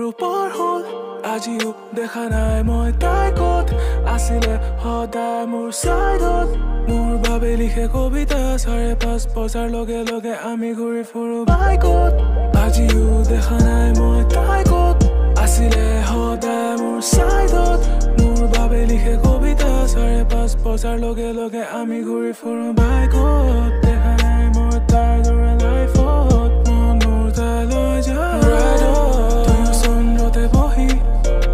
বছৰো পাৰ হ'ল আজিও দেখা নাই মই তাই ক'ত আছিলে সদায় মোৰ চাইডত মোৰ বাবে লিখে কবিতা 5:30 বজাৰ লগে লগে আমি ঘূৰি ফুৰো বাইকত আজিও দেখা নাই মই তাই ক'ত আছিলে সদায় মোৰ চাইডত মোৰ বাবে লিখে কবিতা 5:30 বজাৰ লগে লগে আমি ঘূৰি ফুৰো বাইকত দেখা নাই মই তাইৰ দৰে লাইফত মন মোৰ তাইলৈ যায় ৰাইডত চন্দ্ৰতে বহি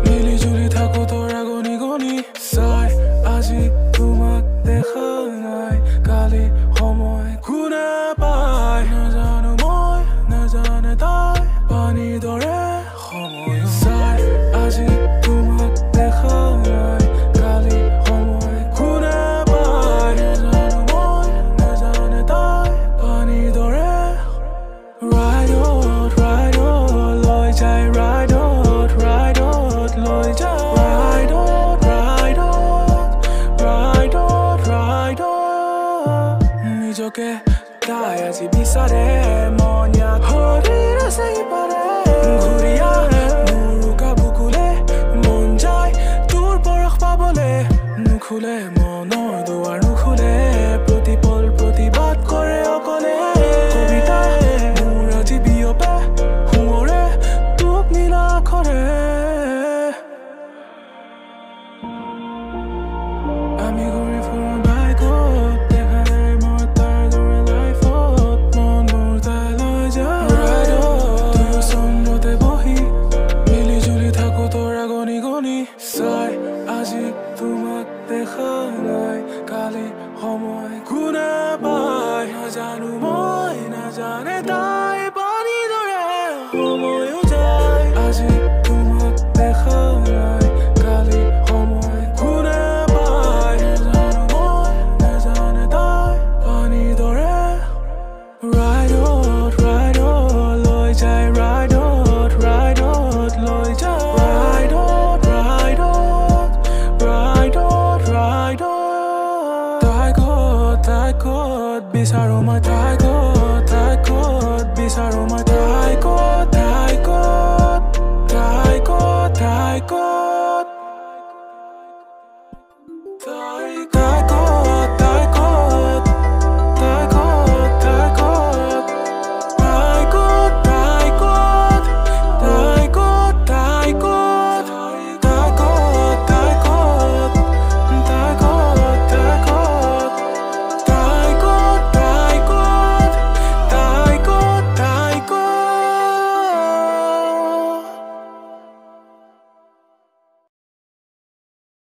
মিলি জুলি থাকো তৰা গনি গনি চাই আজি তোমাক দেখা নাই কালি সময় কোনে পায় নাজানো মই নাজানে তাই পানীৰ দৰে সময় চাই আজি তোমাক দেখা নাই কালি সময় কোনে পায় নাজানো মই নাজানে তাই পানীৰ দৰে ৰাইডত লৈ যায় ৰাইডত লৈ যায় নিজকে তাই আজি বিচাৰে মন ইয়াত শৰীৰ আছে ইপাৰে ঘূৰি আহে মোৰ বুকুলে মন যায় তোৰ পৰশ পাবলে নুখুলে মনৰ দুৱাৰ নুখুলে প্ৰতিপল প্ৰতিবাদ কৰে অকলে কবিতা মোৰ আজি বিয়পে সোঁৱৰে তোক নীলা আখৰে আমি ঘূৰি ফুৰো বাইকত দেখা নাই মই তাইৰ দৰে লাইফত মন মোৰ তাইলৈ যায় ৰাইডত চন্দ্ৰতে বহি মিলি জুলি থাকো তৰা গনি গনি চাই আজি তোমাক দেখা নাই কালি সময় কোনে পায় নাজানো মই নাজানে তাই পানীৰ দৰে সময়ো যায় আজি